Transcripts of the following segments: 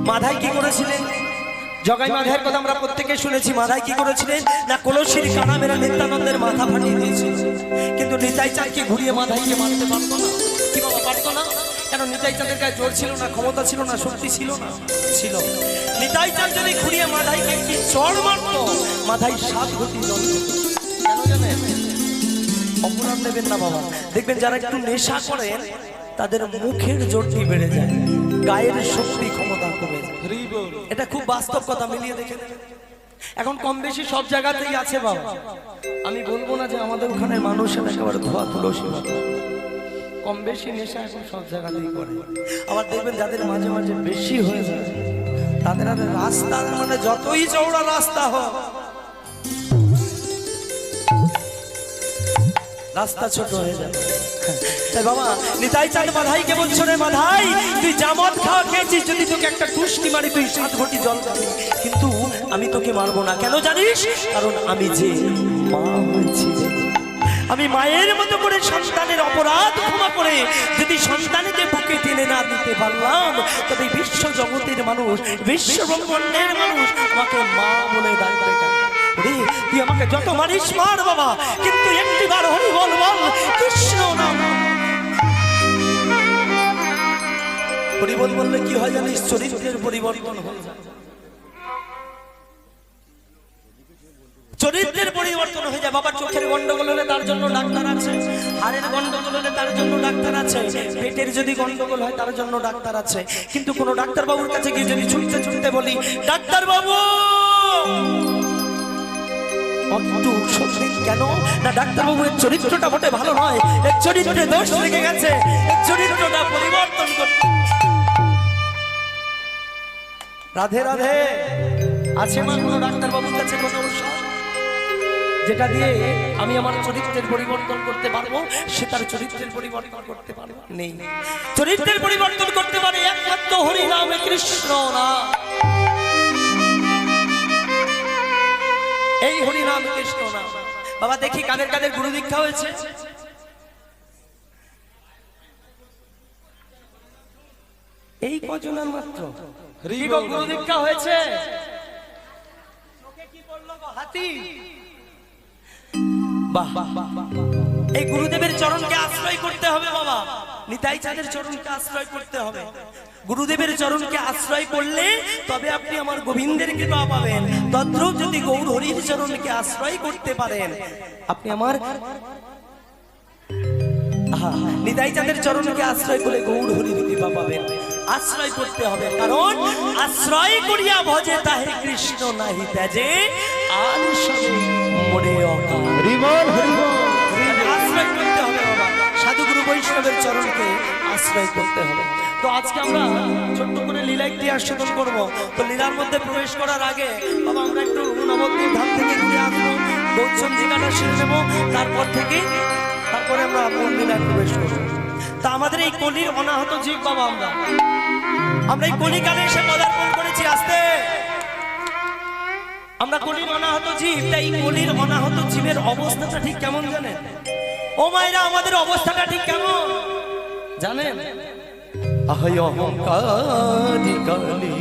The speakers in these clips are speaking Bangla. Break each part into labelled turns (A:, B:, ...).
A: মাধাই কি করেছিলেন? জগাই মাধাইয়ের কথা আমরা প্রত্যেকে শুনেছি। মাধাই কি করেছিলেন না কলসির কানা মেরে নিত্যানন্দের মাথা ফাটিয়ে দিয়েছিল। কিন্তু নিতাই চাঁদকে ঘুরিয়ে মাধাইকে মারতে পারতো না। কি বাবা পারতো না? কেন? নিতাই চাঁদের গায়ে জোর ছিল না, ক্ষমতা ছিল না, শক্তি ছিল না? ছিল। নিতাই চাঁদ যদি ঘুরিয়ে মাধাইকে কি চড় মারতো, মাধাই 7 ঘটি জল খেত। কেন জানেন? অপরাধ নেবেন না বাবা। দেখবেন যারা একটু নেশা করেন তাদের মুখের জোরটি বেড়ে যায়, গায়ের শক্তি ক্ষমতা কমে যায়। এটা খুব বাস্তব কথা, মিলিয়ে দেখে। এখন কম বেশি সব জায়গাতেই আছে বাবা। আমি বলবো না যে আমাদের ওখানে মানুষের একেবারে ধোয়া তুলসী পাতা। কম বেশি নেশা এখন সব জায়গাতেই করে। আবার দেখবেন যাদের মাঝে মাঝে বেশি হয়ে যায় তাদের আর রাস্তা, মানে যতই চওড়া রাস্তা হোক, রাস্তা ছোট হয়ে যাবে। তাই বাবা নিতাই চাঁদ মাধাইকে বলছো, রে মাধাই তুই জামত খাওয়া খেয়েছিস, যদি তোকে একটা কুষ্টি মারি তুই 7 ঘটি জল খাবি, কিন্তু আমি তোকে মারবো না। কেন জানিস? কারণ আমি যে মা হয়েছি। আমি মায়ের মতো করে সন্তানের অপরাধ ক্ষমা করে যদি সন্তানকে বুকে টেনে না দিতে পারলাম, তবে বিশ্ব জগতের মানুষ, বিশ্ব ব্রহ্মাণ্ডের মানুষ আমাকে মা বলে ডাকবে। তুই আমাকে যত মারিস মার বাবা, কিন্তু একটিবার হরি বল বল কৃষ্ণ নাম। হরি বল বললে কি হয় জানিস? চরিত্রের পরিবর্তন হয়ে যায়। চরিত্রের পরিবর্তন হয়ে যায় বাবা। চোখের গন্ডগোল হলে তার জন্য ডাক্তার আছে, হাড়ের গন্ডগোল হলে তার জন্য ডাক্তার আছে, পেটের যদি গন্ডগোল হয় তার জন্য ডাক্তার আছে। কিন্তু কোন ডাক্তার বাবুর কাছে গিয়ে যদি ছুটতে ছুটতে বলি, ডাক্তার বাবু কেন না? ডাক্তার বাবু এর চরিত্রটা মোটে ভালো নয়, এর চরিত্রে দোষ লেগে গেছে, এর চরিত্রটা পরিবর্তন করতে। রাধে রাধে। আছে মা কোনো ডাক্তার বাবুর কাছে কোনো ঔষধ যেটা দিয়ে আমি আমার চরিত্রের পরিবর্তন করতে পারবো? সে তার চরিত্রের পরিবর্তন করতে পারবে নেই। চরিত্রের পরিবর্তন করতে পারে একমাত্র হরি নামে কৃষ্ণ নাম। এই হরি নাম কৃষ্ণ নাম। বাবা দেখি কাদের কাদের গুরু দীক্ষা হয়েছে? এই কজনের মাত্র গুরু দীক্ষা হয়েছে। কি বললো হাতি? বাহ, এই গুরুদেবের চরণকে আশ্রয় করতে হবে বাবা। নিতাই চাঁদের চরণকে আশ্রয় করতে হবে। গুরুদেবের চরণকে আশ্রয় করলে তবে আপনি আমার গোবিন্দের কৃপা পাবেন। তদ্রূপ যদি গৌর হরির চরণকে আশ্রয় করতে পারেন, আপনি আমার নিতাই চাঁদের চরণকে আশ্রয় করে গৌর হরির কৃপা পাবেন। আশ্রয় করতে হবে, কারণ আশ্রয় করিয়া ভজে তাহে কৃষ্ণ নাহি ত্যাজে আর সবে মরে অকাল। আশ্রয় করতে হবে বাবা, সাধুগুরু বৈষ্ণবের চরণকে আশ্রয় করতে হবে। তো আজকে আমরা ছোট্ট করে লীলা একটি আস্বাদন করবো। তো লীলার মধ্যে প্রবেশ করার আগে বাবা আমরা একটু নবদ্বীপ ধাম থেকে ঘুরে আসবো, গৌরচন্দ্রিকাটা সেরে নেবো, তারপরে আমরা মূল লীলায় প্রবেশ করবো। তা আমাদের এই কলির অনাহত জীব বাবা, আমরা এই কলিকালে এসে পদার্পণ করেছি। আসতে আমরা কলির অনাহত জীব। তাই কলির অনাহত জীবের অবস্থাটা ঠিক কেমন জানেন? ও মায়েরা, আমাদের অবস্থাটা ঠিক কেমন জানেন? আহাই অহংকারী কালী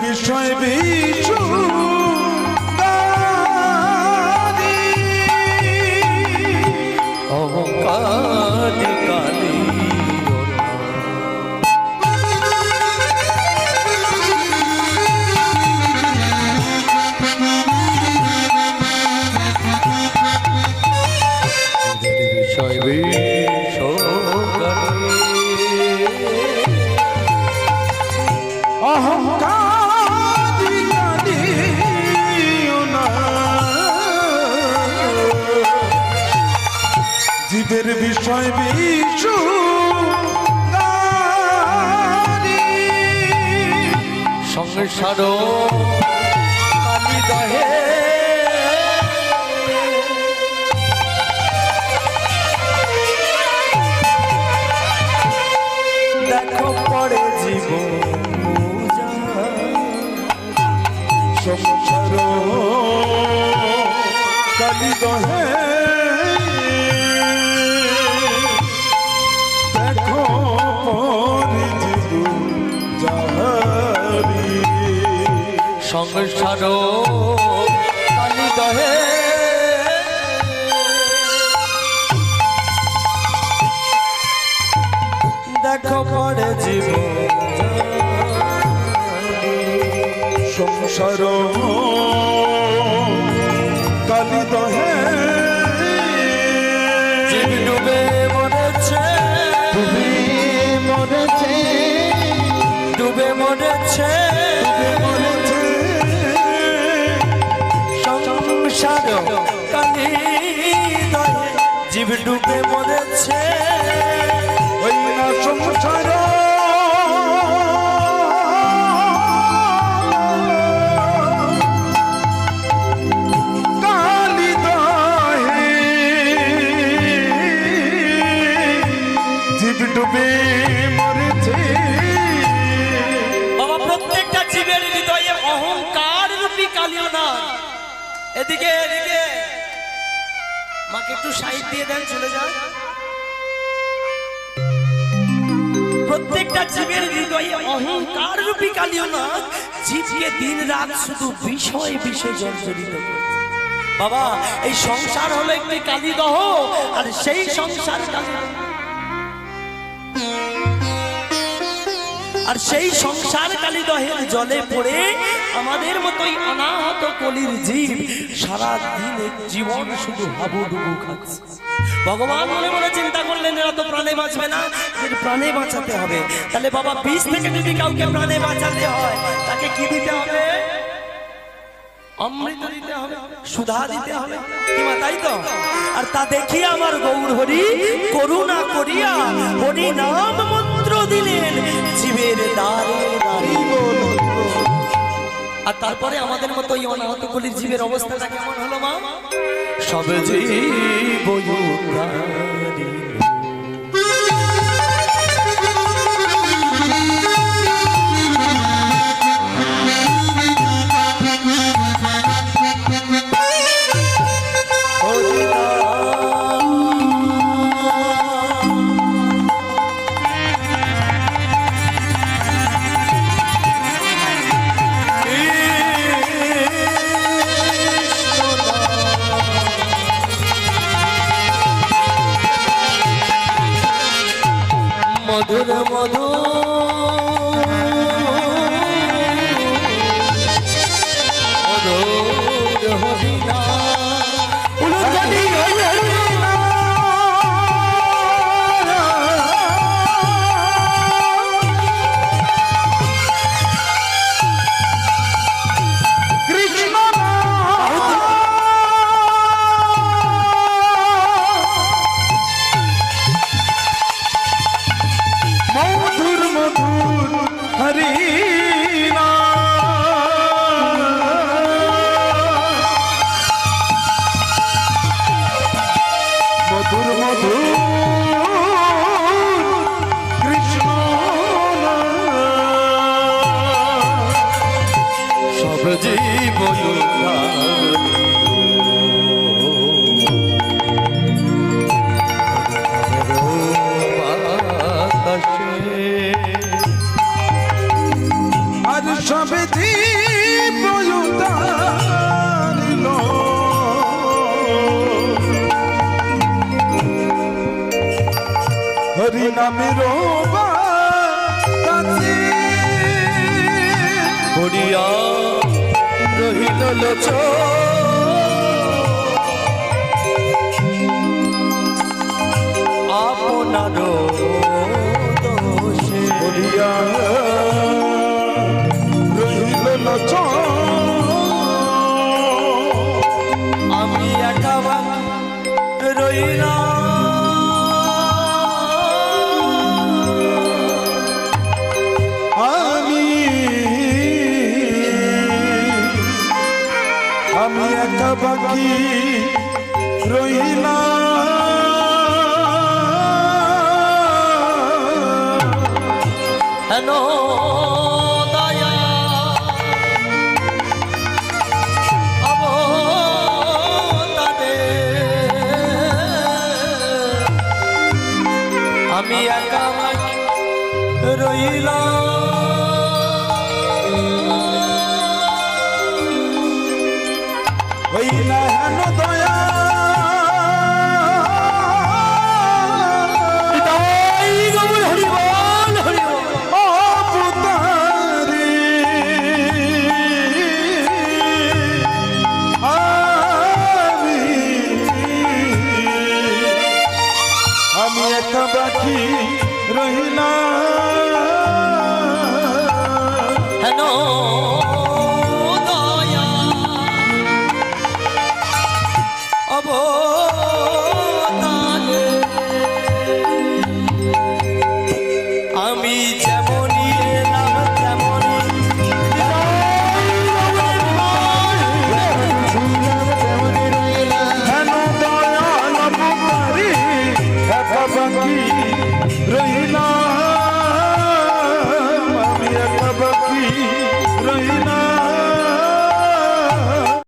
B: বিষয় বিচু
A: অহংকারী কালী বিষয়
B: জীবের বিষয় বিচু
A: সংসার কালি দহে দেখো পড়ে জীবন
B: সংসার কালি দহে দেখো পরে জীবন যাহারি
A: সংসার কালি দহে দেখো পড়ে জীবন
B: সংসার কালি দহে
A: জীব ডুবে মরেছে
B: তুমি মরেছে
A: ডুবে মরেছে
B: মরেছে
A: সংসার কালি দহে জীব ডুবে মরেছে
B: ওই না সংসার কালি দহে জীব ডুবে মরেছে
A: বাবা প্রত্যেকটা জীবের হৃদয়ে অহংকার রূপী কালিও না এদিকে এদিকে মাকে একটু সাইড দিয়ে দেন চলে যান প্রত্যেকটা জীবের হৃদয়ে অহংকার রূপী কালিও না জীবকে দিন রাত শুধু বিষয় বিষয় জর্জরিত করছে বাবা এই সংসার হলো একটি কালিদহ আর সেই সংসার কালী আর সেই সংসার কালী দহের জলে পড়ে আমাদের মতোই অনাহত কলির জীব সারা দিন জীবন শুধু হাবুডুবু খাচ্ছে ভগবান মনে মনে চিন্তা করলেন এরা তো প্রাণে বাঁচবে না এদের প্রাণে বাঁচাতে হবে তাহলে বাবা বিষ থেকে যদি কাউকে প্রাণে বাঁচাতে হয় তাকে কি দিতে হবে অমৃত দিতে হবে সুধা দিতে হবে কি মা তাই তো আর তা দেখি আমার গৌর হরি করুণা করিয়া হরি নাম মন্ত্র দিলেন জীবের দ্বারে দ্বারে আর তারপরে আমাদের মতো এই অনাহত কলির জীবের অবস্থাটা কেমন হলো মা সব জীব উদ্ধারিল। মধুর মধুর মধুর হরিনা উলুধ্বনি হরিনা
B: কৃষ্ণ মধুর মধুর হরি মধুর মধুর কৃষ্ণ
A: সব জীব
B: আর সব জীব উদ্ধারিল হরি নামের বাতাসে
A: করিয়া রহিল লোচন আপনার দোষে
B: বলিয়া রহিল লোচন
A: আমি একা রইলাম
B: আমি বাকি রইলা
A: হেন দয়া অবতারে আমি একা রইলাম
B: হইলা হেন দয়া অবতারি আমি একা বাকি রহিলা
A: হেন দয়া অবতারে আমি যেমনই এলাম তেমনই
B: হেন দয়াল অবতারি একা বাকি রহিলা